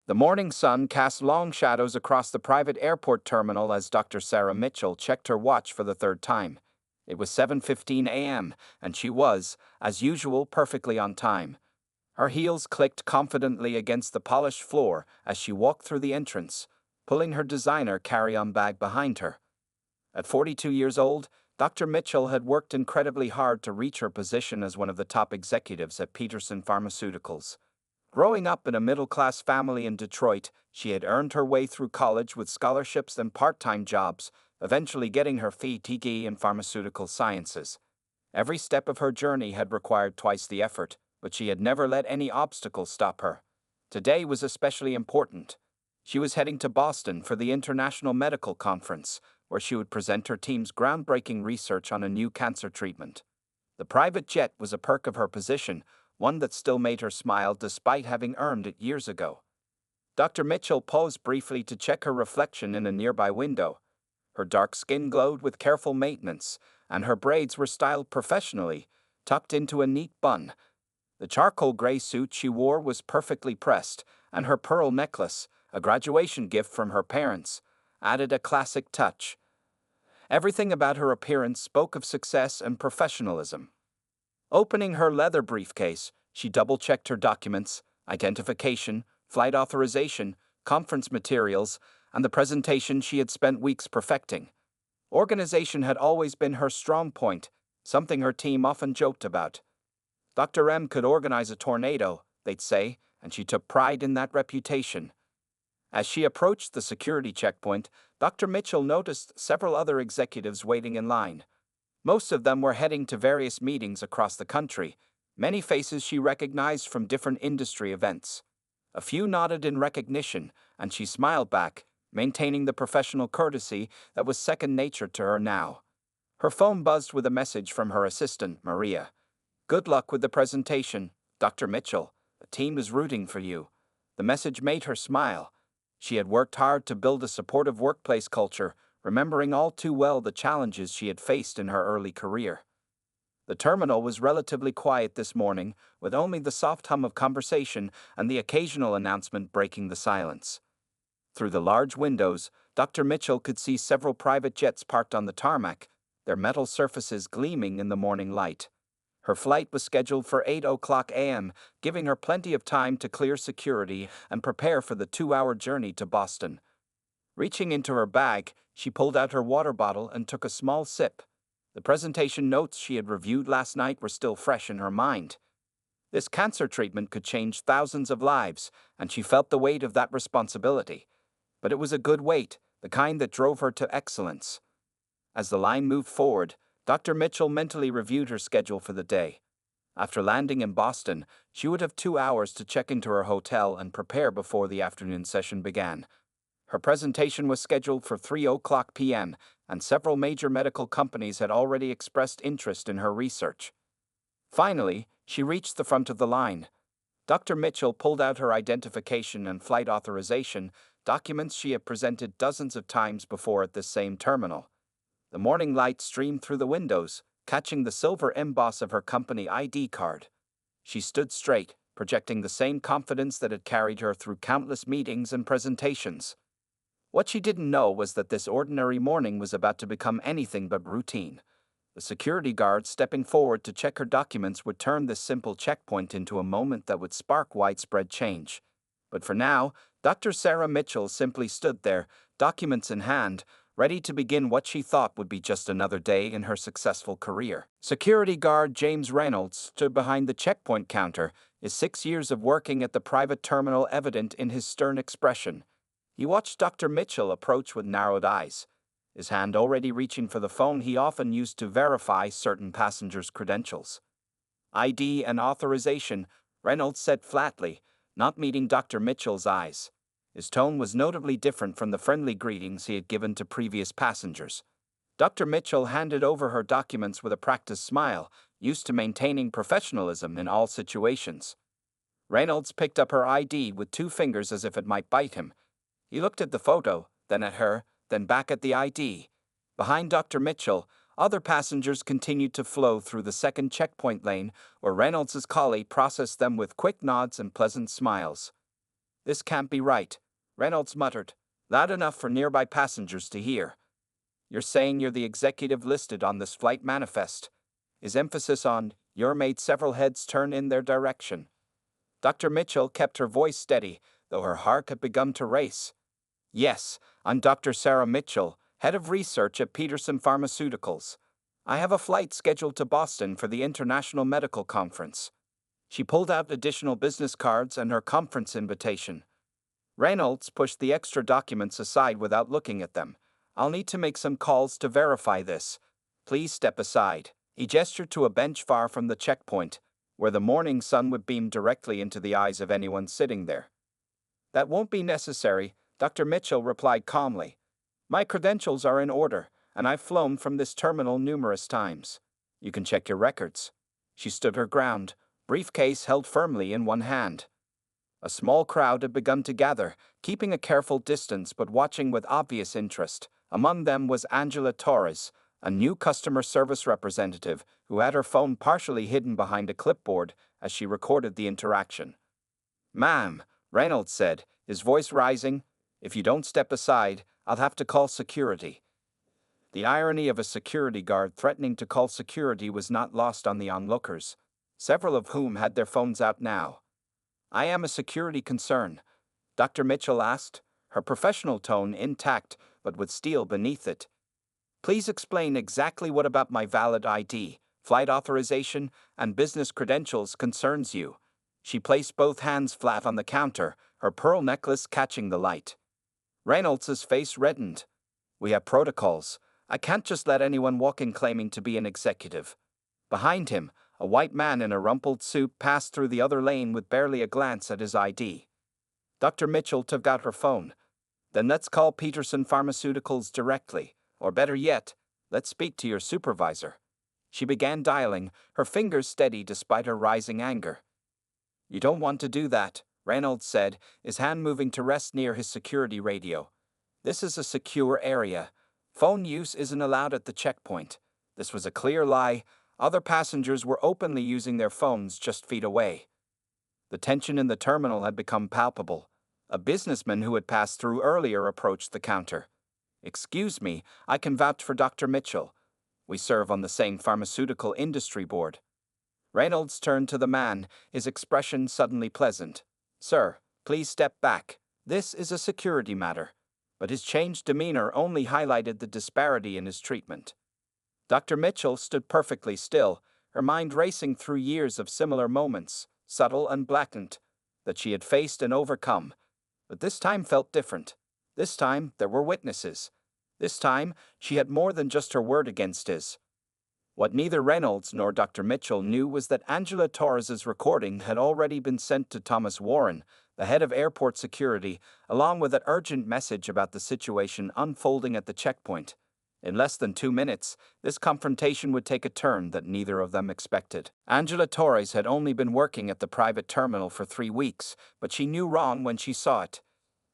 The morning sun cast long shadows across the private airport terminal as Dr. Sarah Mitchell checked her watch for the third time. It was 7:15 a.m., and she was, as usual, perfectly on time. Her heels clicked confidently against the polished floor as she walked through the entrance, pulling her designer carry-on bag behind her. At 42 years old, Dr. Mitchell had worked incredibly hard to reach her position as one of the top executives at Peterson Pharmaceuticals. Growing up in a middle-class family in Detroit, she had earned her way through college with scholarships and part-time jobs, eventually getting her PhD in pharmaceutical sciences. Every step of her journey had required twice the effort, but she had never let any obstacle stop her. Today was especially important. She was heading to Boston for the International Medical Conference, where she would present her team's groundbreaking research on a new cancer treatment. The private jet was a perk of her position, one that still made her smile despite having earned it years ago. Dr. Mitchell paused briefly to check her reflection in a nearby window. Her dark skin glowed with careful maintenance, and her braids were styled professionally, tucked into a neat bun. The charcoal gray suit she wore was perfectly pressed, and her pearl necklace, a graduation gift from her parents, added a classic touch. Everything about her appearance spoke of success and professionalism. Opening her leather briefcase, she double-checked her documents, identification, flight authorization, conference materials, and the presentation she had spent weeks perfecting. Organization had always been her strong point, something her team often joked about. Dr. M could organize a tornado, they'd say, and she took pride in that reputation. As she approached the security checkpoint, Dr. Mitchell noticed several other executives waiting in line. Most of them were heading to various meetings across the country, many faces she recognized from different industry events. A few nodded in recognition, and she smiled back, maintaining the professional courtesy that was second nature to her now. Her phone buzzed with a message from her assistant, Maria. "Good luck with the presentation, Dr. Mitchell. The team is rooting for you." The message made her smile. She had worked hard to build a supportive workplace culture, remembering all too well the challenges she had faced in her early career. The terminal was relatively quiet this morning, with only the soft hum of conversation and the occasional announcement breaking the silence. Through the large windows, Dr. Mitchell could see several private jets parked on the tarmac, their metal surfaces gleaming in the morning light. Her flight was scheduled for 8:00 a.m., giving her plenty of time to clear security and prepare for the 2-hour journey to Boston. Reaching into her bag, she pulled out her water bottle and took a small sip. The presentation notes she had reviewed last night were still fresh in her mind. This cancer treatment could change thousands of lives, and she felt the weight of that responsibility. But it was a good weight, the kind that drove her to excellence. As the line moved forward, Dr. Mitchell mentally reviewed her schedule for the day. After landing in Boston, she would have 2 hours to check into her hotel and prepare before the afternoon session began. Her presentation was scheduled for 3:00 p.m., and several major medical companies had already expressed interest in her research. Finally, she reached the front of the line. Dr. Mitchell pulled out her identification and flight authorization, documents she had presented dozens of times before at this same terminal. The morning light streamed through the windows, catching the silver emboss of her company ID card. She stood straight, projecting the same confidence that had carried her through countless meetings and presentations. What she didn't know was that this ordinary morning was about to become anything but routine. The security guard stepping forward to check her documents would turn this simple checkpoint into a moment that would spark widespread change. But for now, Dr. Sarah Mitchell simply stood there, documents in hand, ready to begin what she thought would be just another day in her successful career. Security guard James Reynolds stood behind the checkpoint counter, his 6 years of working at the private terminal evident in his stern expression. He watched Dr. Mitchell approach with narrowed eyes, his hand already reaching for the phone he often used to verify certain passengers' credentials. "ID and authorization," Reynolds said flatly, not meeting Dr. Mitchell's eyes. His tone was notably different from the friendly greetings he had given to previous passengers. Dr. Mitchell handed over her documents with a practiced smile, used to maintaining professionalism in all situations. Reynolds picked up her ID with 2 fingers as if it might bite him. He looked at the photo, then at her, then back at the ID. Behind Dr. Mitchell, other passengers continued to flow through the second checkpoint lane, where Reynolds' colleague processed them with quick nods and pleasant smiles. This can't be right, Reynolds muttered, loud enough for nearby passengers to hear. You're saying you're the executive listed on this flight manifest. His emphasis on "your" made several heads turn in their direction. Dr. Mitchell kept her voice steady, though her heart had begun to race. Yes, I'm Dr. Sarah Mitchell, head of research at Peterson Pharmaceuticals. I have a flight scheduled to Boston for the International Medical Conference. She pulled out additional business cards and her conference invitation. Reynolds pushed the extra documents aside without looking at them. I'll need to make some calls to verify this. Please step aside. He gestured to a bench far from the checkpoint, where the morning sun would beam directly into the eyes of anyone sitting there. That won't be necessary, Dr. Mitchell replied calmly. My credentials are in order, and I've flown from this terminal numerous times. You can check your records. She stood her ground, briefcase held firmly in one hand. A small crowd had begun to gather, keeping a careful distance but watching with obvious interest. Among them was Angela Torres, a new customer service representative who had her phone partially hidden behind a clipboard as she recorded the interaction. Ma'am, Reynolds said, his voice rising, if you don't step aside, I'll have to call security. The irony of a security guard threatening to call security was not lost on the onlookers, several of whom had their phones out now. I am a security concern, Dr. Mitchell asked, her professional tone intact but with steel beneath it. Please explain exactly what about my valid ID, flight authorization, and business credentials concerns you. She placed both hands flat on the counter, her pearl necklace catching the light. Reynolds's face reddened. We have protocols. I can't just let anyone walk in claiming to be an executive. Behind him, a white man in a rumpled suit passed through the other lane with barely a glance at his ID. Dr. Mitchell took out her phone. Then let's call Peterson Pharmaceuticals directly, or better yet, let's speak to your supervisor. She began dialing, her fingers steady despite her rising anger. You don't want to do that, Reynolds said, his hand moving to rest near his security radio. This is a secure area. Phone use isn't allowed at the checkpoint. This was a clear lie. Other passengers were openly using their phones just feet away. The tension in the terminal had become palpable. A businessman who had passed through earlier approached the counter. Excuse me, I can vouch for Dr. Mitchell. We serve on the same pharmaceutical industry board. Reynolds turned to the man, his expression suddenly pleasant. Sir, please step back. This is a security matter. But his changed demeanor only highlighted the disparity in his treatment. Dr. Mitchell stood perfectly still, her mind racing through years of similar moments, subtle and blatant, that she had faced and overcome. But this time felt different. This time there were witnesses. This time she had more than just her word against his. What neither Reynolds nor Dr. Mitchell knew was that Angela Torres's recording had already been sent to Thomas Warren, the head of airport security, along with an urgent message about the situation unfolding at the checkpoint. In less than 2 minutes, this confrontation would take a turn that neither of them expected. Angela Torres had only been working at the private terminal for 3 weeks, but she knew wrong when she saw it.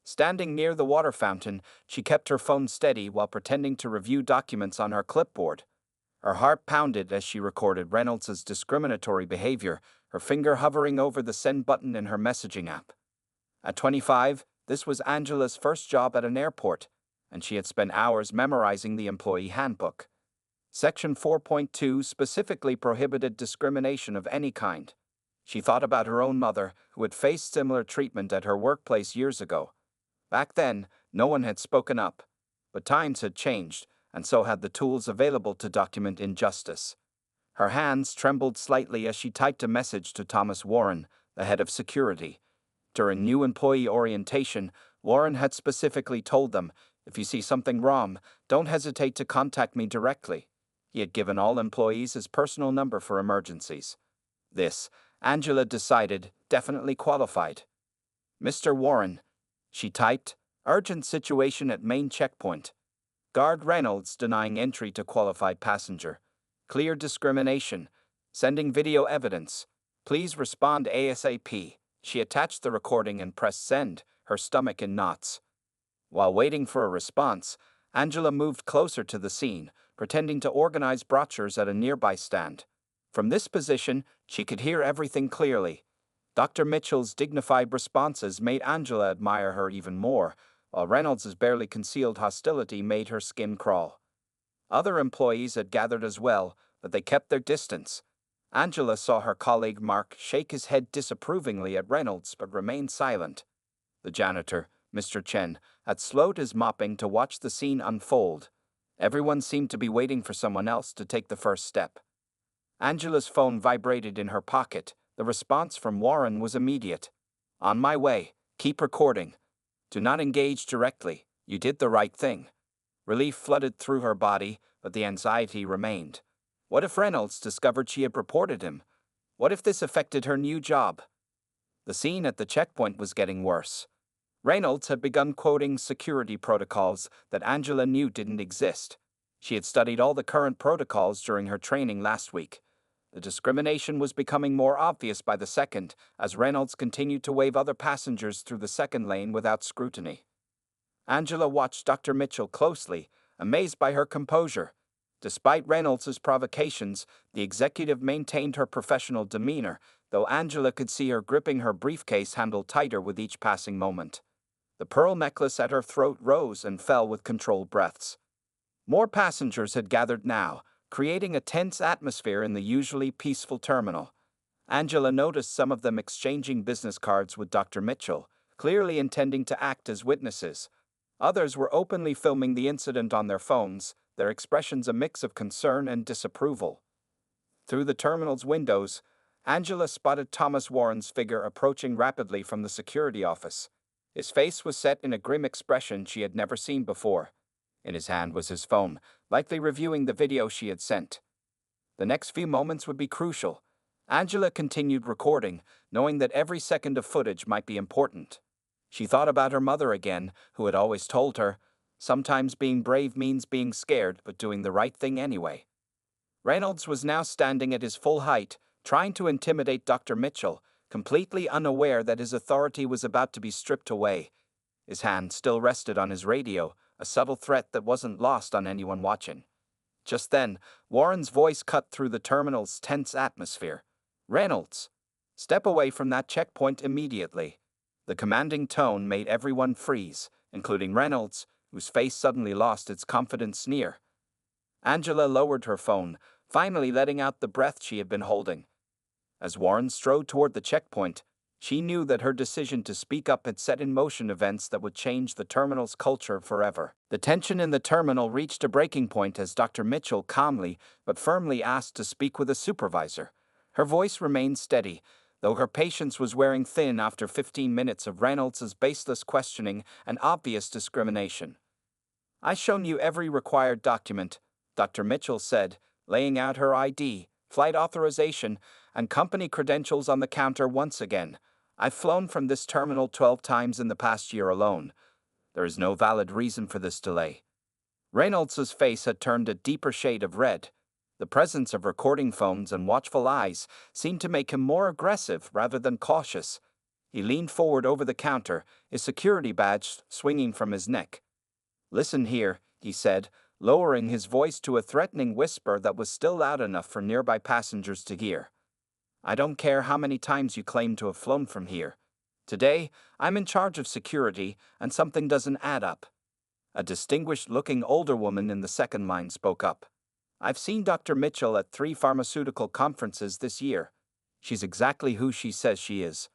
Standing near the water fountain, she kept her phone steady while pretending to review documents on her clipboard. Her heart pounded as she recorded Reynolds's discriminatory behavior, her finger hovering over the send button in her messaging app. At 25, this was Angela's first job at an airport, and she had spent hours memorizing the employee handbook. Section 4.2 specifically prohibited discrimination of any kind. She thought about her own mother, who had faced similar treatment at her workplace years ago. Back then, no one had spoken up, but times had changed, and so had the tools available to document injustice. Her hands trembled slightly as she typed a message to Thomas Warren, the head of security. During new employee orientation, Warren had specifically told them, if you see something wrong, don't hesitate to contact me directly. He had given all employees his personal number for emergencies. This, Angela decided, definitely qualified. Mr. Warren, she typed, urgent situation at main checkpoint. Guard Reynolds denying entry to qualified passenger. Clear discrimination. Sending video evidence. Please respond ASAP. She attached the recording and pressed send, her stomach in knots. While waiting for a response, Angela moved closer to the scene, pretending to organize brochures at a nearby stand. From this position, she could hear everything clearly. Dr. Mitchell's dignified responses made Angela admire her even more, while Reynolds's barely concealed hostility made her skin crawl. Other employees had gathered as well, but they kept their distance. Angela saw her colleague Mark shake his head disapprovingly at Reynolds but remain silent. The janitor, Mr. Chen, had slowed his mopping to watch the scene unfold. Everyone seemed to be waiting for someone else to take the first step. Angela's phone vibrated in her pocket. The response from Warren was immediate. "On my way. Keep recording. Do not engage directly. You did the right thing." Relief flooded through her body, but the anxiety remained. What if Reynolds discovered she had reported him? What if this affected her new job? The scene at the checkpoint was getting worse. Reynolds had begun quoting security protocols that Angela knew didn't exist. She had studied all the current protocols during her training last week. The discrimination was becoming more obvious by the second as Reynolds continued to wave other passengers through the second lane without scrutiny. Angela watched Dr. Mitchell closely, amazed by her composure. Despite Reynolds's provocations, the executive maintained her professional demeanor, though Angela could see her gripping her briefcase handle tighter with each passing moment. The pearl necklace at her throat rose and fell with controlled breaths. More passengers had gathered now, creating a tense atmosphere in the usually peaceful terminal. Angela noticed some of them exchanging business cards with Dr. Mitchell, clearly intending to act as witnesses. Others were openly filming the incident on their phones, their expressions a mix of concern and disapproval. Through the terminal's windows, Angela spotted Thomas Warren's figure approaching rapidly from the security office. His face was set in a grim expression she had never seen before. In his hand was his phone, likely reviewing the video she had sent. The next few moments would be crucial. Angela continued recording, knowing that every second of footage might be important. She thought about her mother again, who had always told her, "Sometimes being brave means being scared, but doing the right thing anyway." Reynolds was now standing at his full height, trying to intimidate Dr. Mitchell, completely unaware that his authority was about to be stripped away. His hand still rested on his radio, a subtle threat that wasn't lost on anyone watching. Just then, Warren's voice cut through the terminal's tense atmosphere. "Reynolds, step away from that checkpoint immediately." The commanding tone made everyone freeze, including Reynolds, whose face suddenly lost its confident sneer. Angela lowered her phone, finally letting out the breath she had been holding. As Warren strode toward the checkpoint, she knew that her decision to speak up had set in motion events that would change the terminal's culture forever. The tension in the terminal reached a breaking point as Dr. Mitchell calmly but firmly asked to speak with a supervisor. Her voice remained steady, though her patience was wearing thin after 15 minutes of Reynolds's baseless questioning and obvious discrimination. "I've shown you every required document," Dr. Mitchell said, laying out her ID, flight authorization, and company credentials on the counter once again. "I've flown from this terminal 12 times in the past year alone. There is no valid reason for this delay." Reynolds's face had turned a deeper shade of red. The presence of recording phones and watchful eyes seemed to make him more aggressive rather than cautious. He leaned forward over the counter, his security badge swinging from his neck. "Listen here," he said, lowering his voice to a threatening whisper that was still loud enough for nearby passengers to hear. "I don't care how many times you claim to have flown from here. Today, I'm in charge of security, and something doesn't add up." A distinguished-looking older woman in the second line spoke up. "I've seen Dr. Mitchell at 3 pharmaceutical conferences this year. She's exactly who she says she is."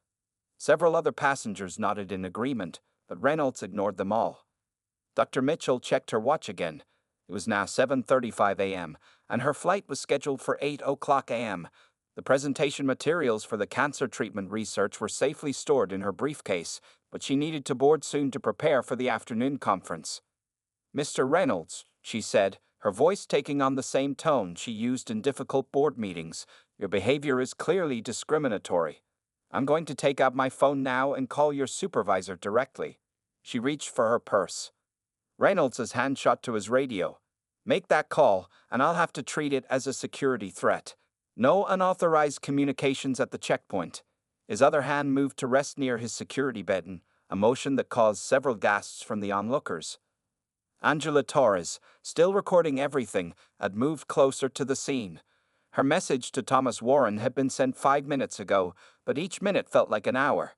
Several other passengers nodded in agreement, but Reynolds ignored them all. Dr. Mitchell checked her watch again. It was now 7:35 a.m., and her flight was scheduled for 8:00 a.m. The presentation materials for the cancer treatment research were safely stored in her briefcase, but she needed to board soon to prepare for the afternoon conference. "Mr. Reynolds," she said, her voice taking on the same tone she used in difficult board meetings, "your behavior is clearly discriminatory. I'm going to take out my phone now and call your supervisor directly." She reached for her purse. Reynolds' hand shot to his radio. "Make that call, and I'll have to treat it as a security threat. No unauthorized communications at the checkpoint." His other hand moved to rest near his security button, a motion that caused several gasps from the onlookers. Angela Torres, still recording everything, had moved closer to the scene. Her message to Thomas Warren had been sent 5 minutes ago, but each minute felt like an hour.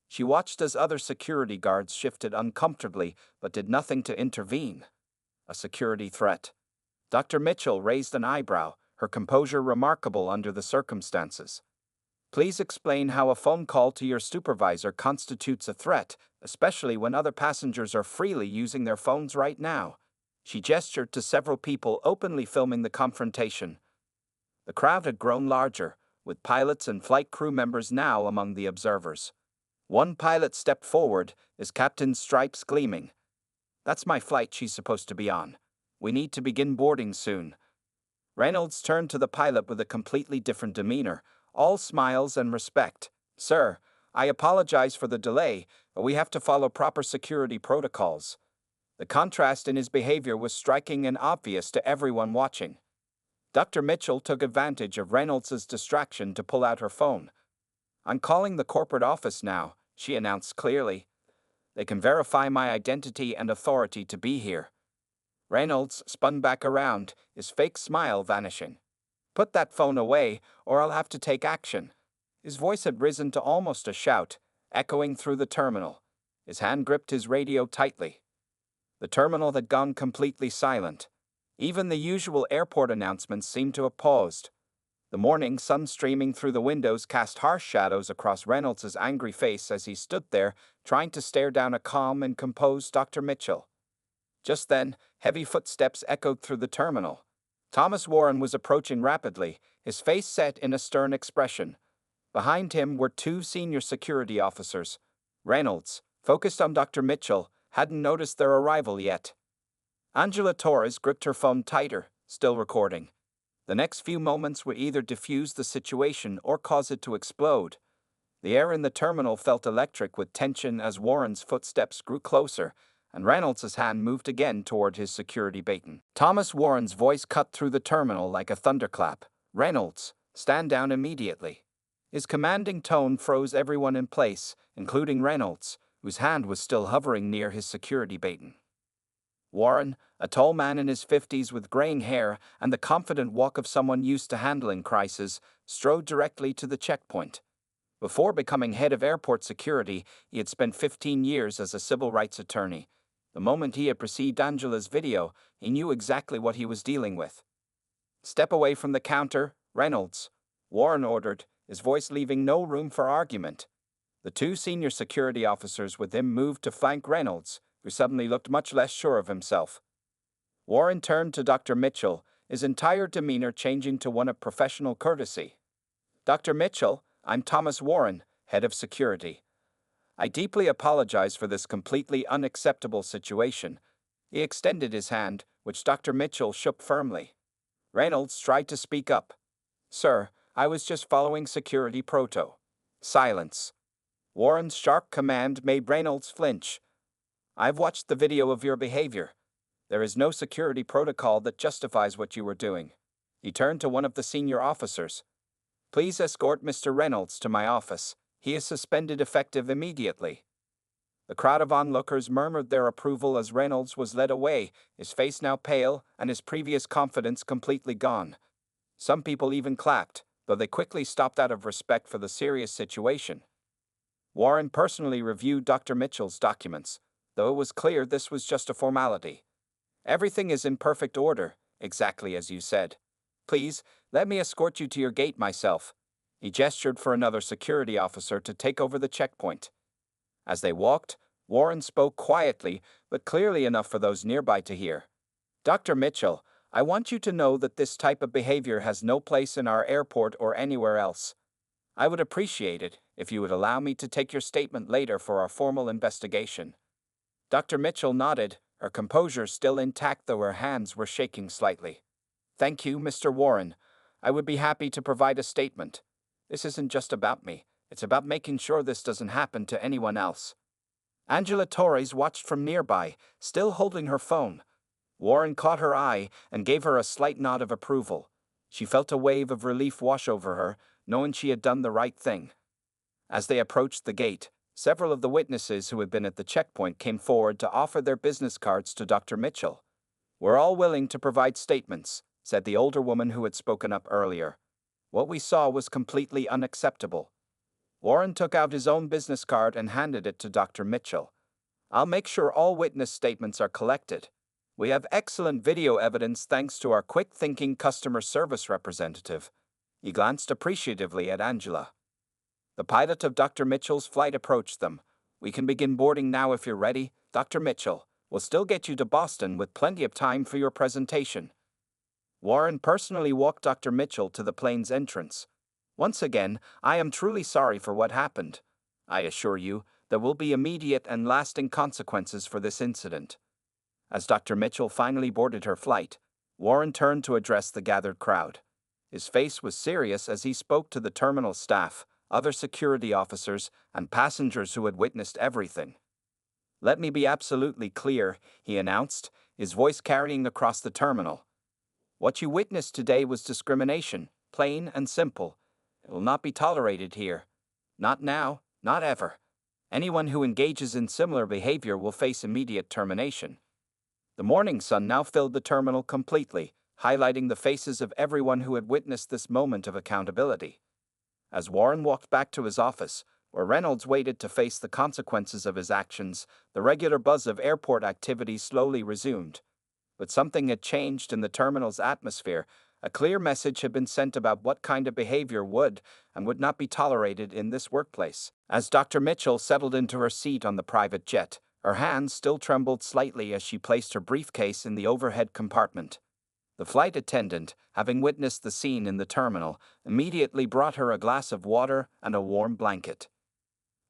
She watched as other security guards shifted uncomfortably but did nothing to intervene. A security threat. Dr. Mitchell raised an eyebrow, her composure remarkable under the circumstances. Please explain how a phone call to your supervisor constitutes a threat, especially when other passengers are freely using their phones right now. She gestured to several people openly filming the confrontation. The crowd had grown larger, with pilots and flight crew members now among the observers. One pilot stepped forward, his captain's stripes gleaming. That's my flight she's supposed to be on. We need to begin boarding soon. Reynolds turned to the pilot with a completely different demeanor, all smiles and respect. Sir, I apologize for the delay, but we have to follow proper security protocols. The contrast in his behavior was striking and obvious to everyone watching. Dr. Mitchell took advantage of Reynolds's distraction to pull out her phone. I'm calling the corporate office now, she announced clearly. They can verify my identity and authority to be here. Reynolds spun back around, his fake smile vanishing. Put that phone away, or I'll have to take action. His voice had risen to almost a shout, echoing through the terminal. His hand gripped his radio tightly. The terminal had gone completely silent. Even the usual airport announcements seemed to have paused. The morning sun streaming through the windows cast harsh shadows across Reynolds's angry face as he stood there, trying to stare down a calm and composed Dr. Mitchell. Just then, heavy footsteps echoed through the terminal. Thomas Warren was approaching rapidly, his face set in a stern expression. Behind him were two senior security officers. Reynolds, focused on Dr. Mitchell, hadn't noticed their arrival yet. Angela Torres gripped her phone tighter, still recording. The next few moments would either diffuse the situation or cause it to explode. The air in the terminal felt electric with tension as Warren's footsteps grew closer, and Reynolds' hand moved again toward his security baton. Thomas Warren's voice cut through the terminal like a thunderclap. Reynolds, stand down immediately. His commanding tone froze everyone in place, including Reynolds, whose hand was still hovering near his security baton. Warren, a tall man in his 50s with graying hair and the confident walk of someone used to handling crises, strode directly to the checkpoint. Before becoming head of airport security, he had spent 15 years as a civil rights attorney. The moment he had perceived Angela's video, he knew exactly what he was dealing with. Step away from the counter, Reynolds, Warren ordered, his voice leaving no room for argument. The two senior security officers with him moved to flank Reynolds, who suddenly looked much less sure of himself. Warren turned to Dr. Mitchell, his entire demeanor changing to one of professional courtesy. Dr. Mitchell, I'm Thomas Warren, head of security. I deeply apologize for this completely unacceptable situation. He extended his hand, which Dr. Mitchell shook firmly. Reynolds tried to speak up. Sir, I was just following security proto. Silence. Warren's sharp command made Reynolds flinch. I've watched the video of your behavior. There is no security protocol that justifies what you were doing. He turned to one of the senior officers. Please escort Mr. Reynolds to my office. He is suspended effective immediately. The crowd of onlookers murmured their approval as Reynolds was led away, his face now pale and his previous confidence completely gone. Some people even clapped, though they quickly stopped out of respect for the serious situation. Warren personally reviewed Dr. Mitchell's documents, though it was clear this was just a formality. Everything is in perfect order, exactly as you said. Please, let me escort you to your gate myself. He gestured for another security officer to take over the checkpoint. As they walked, Warren spoke quietly, but clearly enough for those nearby to hear. Dr. Mitchell, I want you to know that this type of behavior has no place in our airport or anywhere else. I would appreciate it if you would allow me to take your statement later for our formal investigation. Dr. Mitchell nodded, her composure still intact though her hands were shaking slightly. Thank you, Mr. Warren. I would be happy to provide a statement. This isn't just about me. It's about making sure this doesn't happen to anyone else. Angela Torres watched from nearby, still holding her phone. Warren caught her eye and gave her a slight nod of approval. She felt a wave of relief wash over her, knowing she had done the right thing. As they approached the gate, several of the witnesses who had been at the checkpoint came forward to offer their business cards to Dr. Mitchell. We're all willing to provide statements, said the older woman who had spoken up earlier. What we saw was completely unacceptable. Warren took out his own business card and handed it to Dr. Mitchell. I'll make sure all witness statements are collected. We have excellent video evidence thanks to our quick-thinking customer service representative. He glanced appreciatively at Angela. The pilot of Dr. Mitchell's flight approached them. We can begin boarding now if you're ready, Dr. Mitchell. We'll still get you to Boston with plenty of time for your presentation. Warren personally walked Dr. Mitchell to the plane's entrance. Once again, I am truly sorry for what happened. I assure you, there will be immediate and lasting consequences for this incident. As Dr. Mitchell finally boarded her flight, Warren turned to address the gathered crowd. His face was serious as he spoke to the terminal staff, other security officers, and passengers who had witnessed everything. Let me be absolutely clear, he announced, his voice carrying across the terminal. What you witnessed today was discrimination, plain and simple. It will not be tolerated here. Not now, not ever. Anyone who engages in similar behavior will face immediate termination. The morning sun now filled the terminal completely, highlighting the faces of everyone who had witnessed this moment of accountability. As Warren walked back to his office, where Reynolds waited to face the consequences of his actions, the regular buzz of airport activity slowly resumed. But something had changed in the terminal's atmosphere. A clear message had been sent about what kind of behavior would and would not be tolerated in this workplace. As Dr. Mitchell settled into her seat on the private jet, her hands still trembled slightly as she placed her briefcase in the overhead compartment. The flight attendant, having witnessed the scene in the terminal, immediately brought her a glass of water and a warm blanket.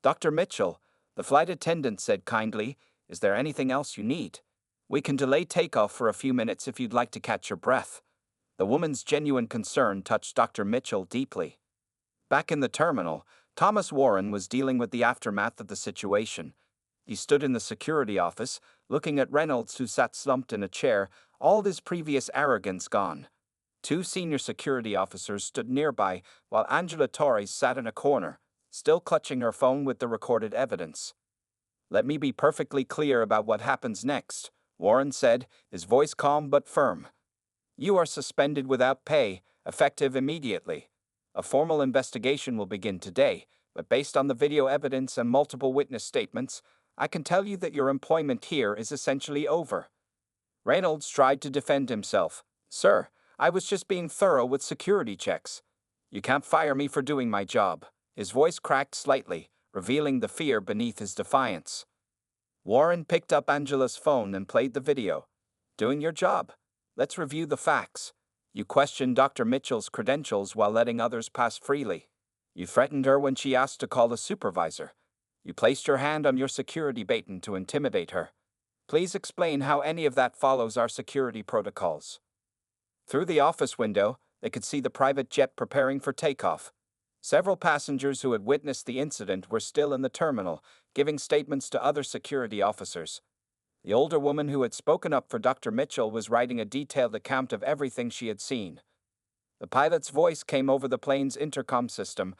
Dr. Mitchell, the flight attendant said kindly, is there anything else you need? We can delay takeoff for a few minutes if you'd like to catch your breath. The woman's genuine concern touched Dr. Mitchell deeply. Back in the terminal, Thomas Warren was dealing with the aftermath of the situation. He stood in the security office, looking at Reynolds, who sat slumped in a chair, all his previous arrogance gone. Two senior security officers stood nearby, while Angela Torres sat in a corner, still clutching her phone with the recorded evidence. Let me be perfectly clear about what happens next, Warren said, his voice calm but firm. You are suspended without pay, effective immediately. A formal investigation will begin today, but based on the video evidence and multiple witness statements, I can tell you that your employment here is essentially over. Reynolds tried to defend himself. Sir, I was just being thorough with security checks. You can't fire me for doing my job. His voice cracked slightly, revealing the fear beneath his defiance. Warren picked up Angela's phone and played the video. Doing your job. Let's review the facts. You questioned Dr. Mitchell's credentials while letting others pass freely. You threatened her when she asked to call a supervisor. You placed your hand on your security baton to intimidate her. Please explain how any of that follows our security protocols. Through the office window, they could see the private jet preparing for takeoff. Several passengers who had witnessed the incident were still in the terminal, giving statements to other security officers. The older woman who had spoken up for Dr. Mitchell was writing a detailed account of everything she had seen. The pilot's voice came over the plane's intercom system.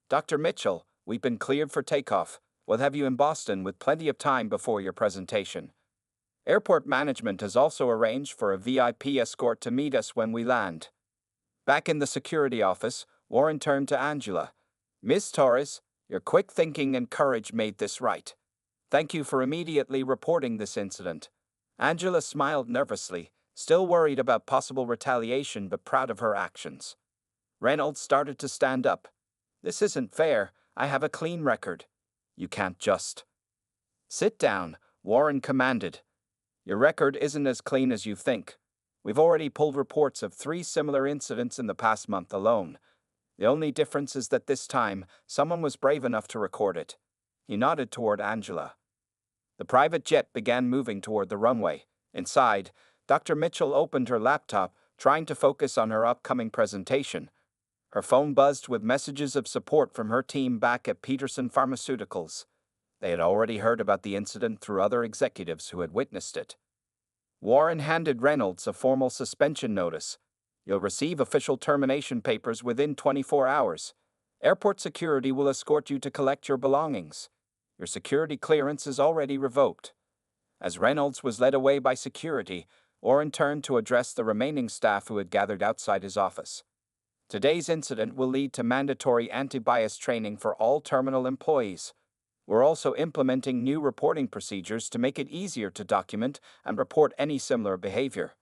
Dr. Mitchell, we've been cleared for takeoff. We'll have you in Boston with plenty of time before your presentation. Airport management has also arranged for a VIP escort to meet us when we land. Back in the security office, Warren turned to Angela. Ms. Torres, your quick thinking and courage made this right. Thank you for immediately reporting this incident. Angela smiled nervously, still worried about possible retaliation but proud of her actions. Reynolds started to stand up. This isn't fair. I have a clean record. You can't just. Sit down, Warren commanded. Your record isn't as clean as you think. We've already pulled reports of 3 similar incidents in the past month alone. The only difference is that this time, someone was brave enough to record it. He nodded toward Angela. The private jet began moving toward the runway. Inside, Dr. Mitchell opened her laptop, trying to focus on her upcoming presentation. Her phone buzzed with messages of support from her team back at Peterson Pharmaceuticals. They had already heard about the incident through other executives who had witnessed it. Warren handed Reynolds a formal suspension notice. You'll receive official termination papers within 24 hours. Airport security will escort you to collect your belongings. Your security clearance is already revoked. As Reynolds was led away by security, Warren turned to address the remaining staff who had gathered outside his office. Today's incident will lead to mandatory anti-bias training for all terminal employees. We're also implementing new reporting procedures to make it easier to document and report any similar behavior.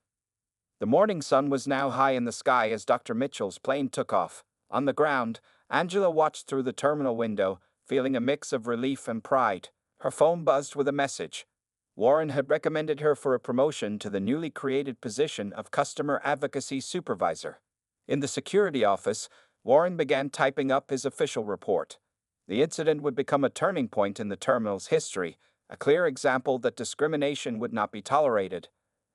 The morning sun was now high in the sky as Dr. Mitchell's plane took off. On the ground, Angela watched through the terminal window, feeling a mix of relief and pride. Her phone buzzed with a message. Warren had recommended her for a promotion to the newly created position of Customer Advocacy Supervisor. In the security office, Warren began typing up his official report. The incident would become a turning point in the terminal's history, a clear example that discrimination would not be tolerated.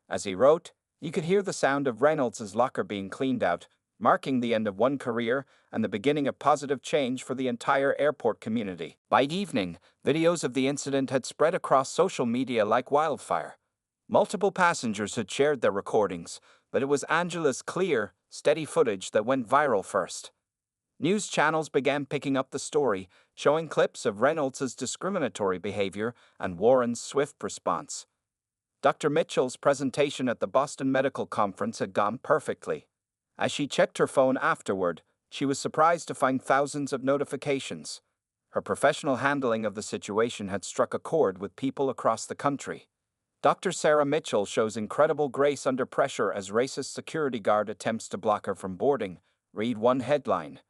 As he wrote, you could hear the sound of Reynolds's locker being cleaned out, marking the end of one career and the beginning of positive change for the entire airport community. By evening, videos of the incident had spread across social media like wildfire. Multiple passengers had shared their recordings, but it was Angela's clear, steady footage that went viral first. News channels began picking up the story, showing clips of Reynolds's discriminatory behavior and Warren's swift response. Dr. Mitchell's presentation at the Boston Medical Conference had gone perfectly. As she checked her phone afterward, she was surprised to find thousands of notifications. Her professional handling of the situation had struck a chord with people across the country. Dr. Sarah Mitchell shows incredible grace under pressure as racist security guard attempts to block her from boarding, read one headline.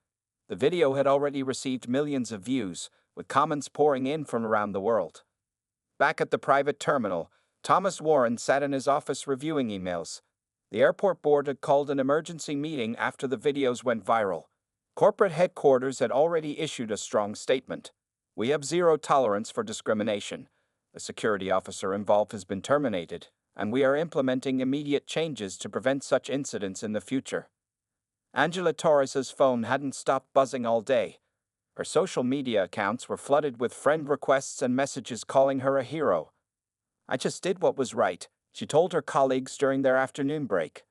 The video had already received millions of views, with comments pouring in from around the world. Back at the private terminal, Thomas Warren sat in his office reviewing emails. The airport board had called an emergency meeting after the videos went viral. Corporate headquarters had already issued a strong statement. We have zero tolerance for discrimination. The security officer involved has been terminated, and we are implementing immediate changes to prevent such incidents in the future. Angela Torres's phone hadn't stopped buzzing all day. Her social media accounts were flooded with friend requests and messages calling her a hero. I just did what was right, she told her colleagues during their afternoon break.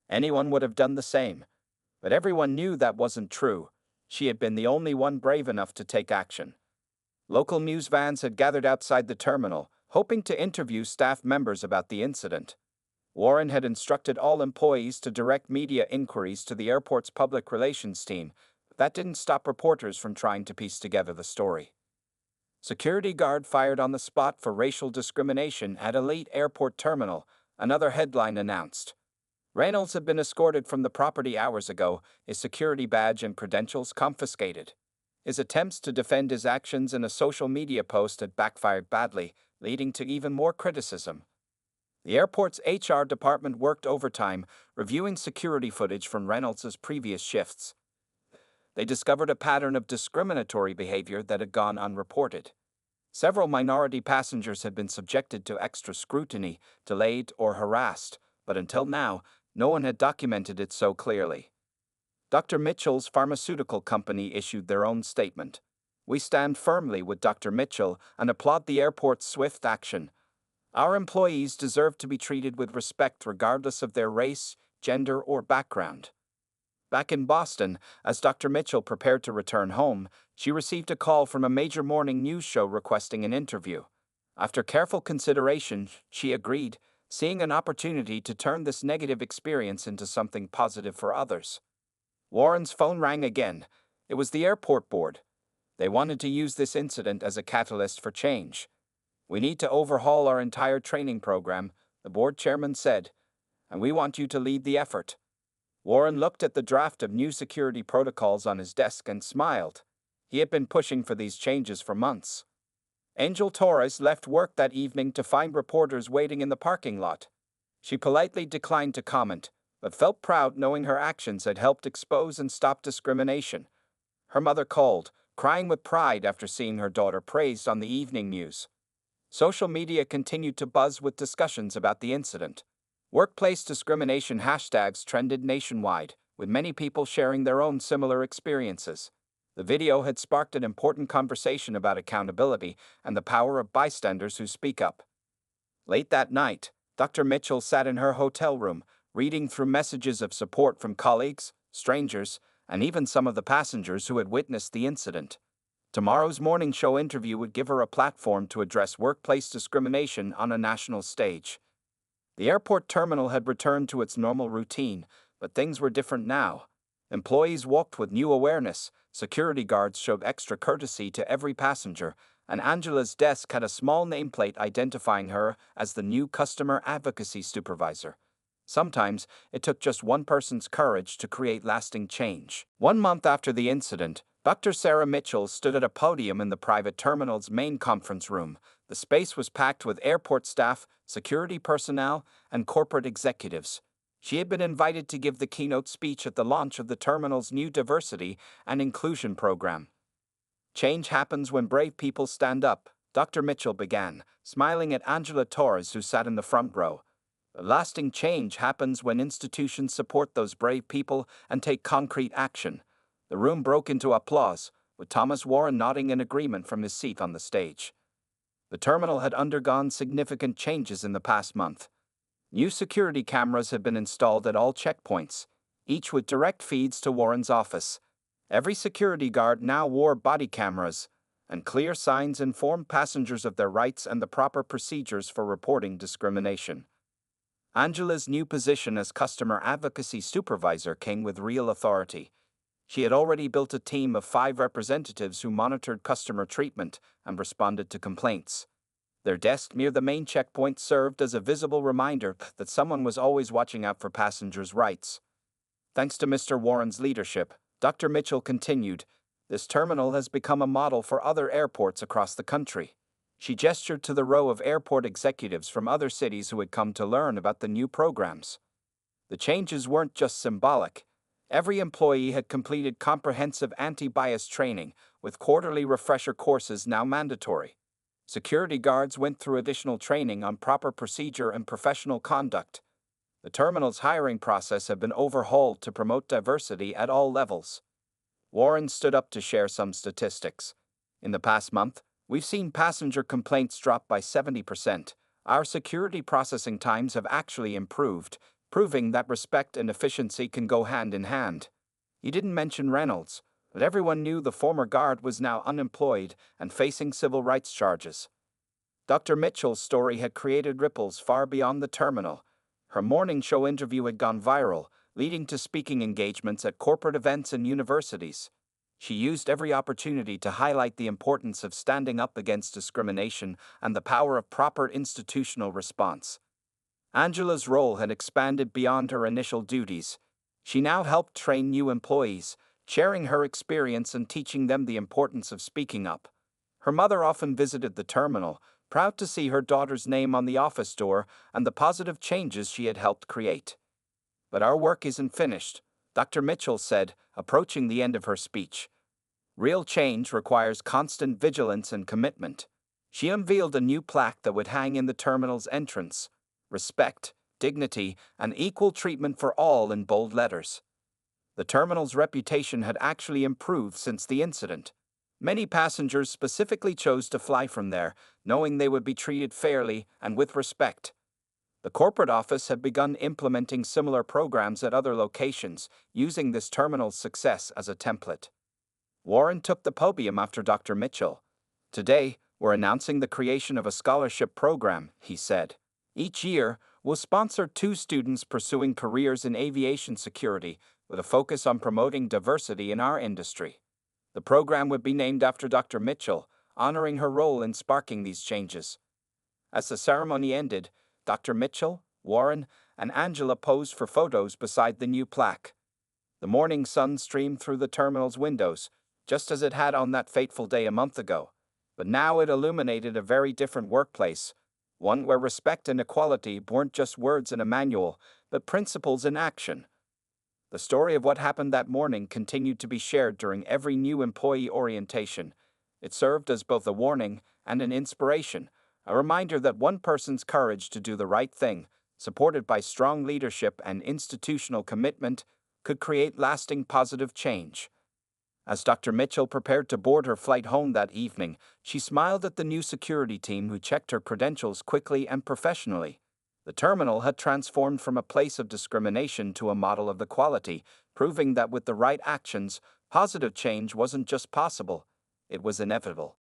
Anyone would have done the same. But everyone knew that wasn't true. She had been the only one brave enough to take action. Local news vans had gathered outside the terminal, hoping to interview staff members about the incident. Warren had instructed all employees to direct media inquiries to the airport's public relations team, but that didn't stop reporters from trying to piece together the story. Security guard fired on the spot for racial discrimination at Elite Airport Terminal, another headline announced. Reynolds had been escorted from the property hours ago, his security badge and credentials confiscated. His attempts to defend his actions in a social media post had backfired badly, leading to even more criticism. The airport's HR department worked overtime, reviewing security footage from Reynolds's previous shifts. They discovered a pattern of discriminatory behavior that had gone unreported. Several minority passengers had been subjected to extra scrutiny, delayed, or harassed, but until now, no one had documented it so clearly. Dr. Mitchell's pharmaceutical company issued their own statement. We stand firmly with Dr. Mitchell and applaud the airport's swift action. Our employees deserve to be treated with respect regardless of their race, gender, or background. Back in Boston, as Dr. Mitchell prepared to return home, she received a call from a major morning news show requesting an interview. After careful consideration, she agreed, seeing an opportunity to turn this negative experience into something positive for others. Warren's phone rang again. It was the airport board. They wanted to use this incident as a catalyst for change. We need to overhaul our entire training program, the board chairman said, and we want you to lead the effort. Warren looked at the draft of new security protocols on his desk and smiled. He had been pushing for these changes for months. Angel Torres left work that evening to find reporters waiting in the parking lot. She politely declined to comment, but felt proud knowing her actions had helped expose and stop discrimination. Her mother called, crying with pride after seeing her daughter praised on the evening news. Social media continued to buzz with discussions about the incident. Workplace discrimination hashtags trended nationwide, with many people sharing their own similar experiences. The video had sparked an important conversation about accountability and the power of bystanders who speak up. Late that night, Dr. Mitchell sat in her hotel room, reading through messages of support from colleagues, strangers, and even some of the passengers who had witnessed the incident. Tomorrow's morning show interview would give her a platform to address workplace discrimination on a national stage. The airport terminal had returned to its normal routine, but things were different now. Employees walked with new awareness, security guards showed extra courtesy to every passenger, and Angela's desk had a small nameplate identifying her as the new customer advocacy supervisor. Sometimes it took just one person's courage to create lasting change. 1 month after the incident, Dr. Sarah Mitchell stood at a podium in the private terminal's main conference room. The space was packed with airport staff, security personnel, and corporate executives. She had been invited to give the keynote speech at the launch of the terminal's new diversity and inclusion program. Change happens when brave people stand up, Dr. Mitchell began, smiling at Angela Torres, who sat in the front row. Lasting change happens when institutions support those brave people and take concrete action. The room broke into applause, with Thomas Warren nodding in agreement from his seat on the stage. The terminal had undergone significant changes in the past month. New security cameras had been installed at all checkpoints, each with direct feeds to Warren's office. Every security guard now wore body cameras, and clear signs informed passengers of their rights and the proper procedures for reporting discrimination. Angela's new position as customer advocacy supervisor came with real authority. She had already built a team of 5 representatives who monitored customer treatment and responded to complaints. Their desk near the main checkpoint served as a visible reminder that someone was always watching out for passengers' rights. Thanks to Mr. Warren's leadership, Dr. Mitchell continued, this terminal has become a model for other airports across the country. She gestured to the row of airport executives from other cities who had come to learn about the new programs. The changes weren't just symbolic. Every employee had completed comprehensive anti-bias training, with quarterly refresher courses now mandatory. Security guards went through additional training on proper procedure and professional conduct. The terminal's hiring process had been overhauled to promote diversity at all levels. Warren stood up to share some statistics. In the past month, we've seen passenger complaints drop by 70%. Our security processing times have actually improved, proving that respect and efficiency can go hand in hand. He didn't mention Reynolds, but everyone knew the former guard was now unemployed and facing civil rights charges. Dr. Mitchell's story had created ripples far beyond the terminal. Her morning show interview had gone viral, leading to speaking engagements at corporate events and universities. She used every opportunity to highlight the importance of standing up against discrimination and the power of proper institutional response. Angela's role had expanded beyond her initial duties. She now helped train new employees, sharing her experience and teaching them the importance of speaking up. Her mother often visited the terminal, proud to see her daughter's name on the office door and the positive changes she had helped create. But our work isn't finished, Dr. Mitchell said, approaching the end of her speech. Real change requires constant vigilance and commitment. She unveiled a new plaque that would hang in the terminal's entrance: respect, dignity, and equal treatment for all in bold letters. The terminal's reputation had actually improved since the incident. Many passengers specifically chose to fly from there, knowing they would be treated fairly and with respect. The corporate office had begun implementing similar programs at other locations, using this terminal's success as a template. Warren took the podium after Dr. Mitchell. Today, we're announcing the creation of a scholarship program, he said. Each year, we'll sponsor 2 students pursuing careers in aviation security, with a focus on promoting diversity in our industry. The program would be named after Dr. Mitchell, honoring her role in sparking these changes. As the ceremony ended, Dr. Mitchell, Warren, and Angela posed for photos beside the new plaque. The morning sun streamed through the terminal's windows, just as it had on that fateful day a month ago. But now it illuminated a very different workplace, one where respect and equality weren't just words in a manual, but principles in action. The story of what happened that morning continued to be shared during every new employee orientation. It served as both a warning and an inspiration, a reminder that one person's courage to do the right thing, supported by strong leadership and institutional commitment, could create lasting positive change. As Dr. Mitchell prepared to board her flight home that evening, she smiled at the new security team who checked her credentials quickly and professionally. The terminal had transformed from a place of discrimination to a model of equality, proving that with the right actions, positive change wasn't just possible, it was inevitable.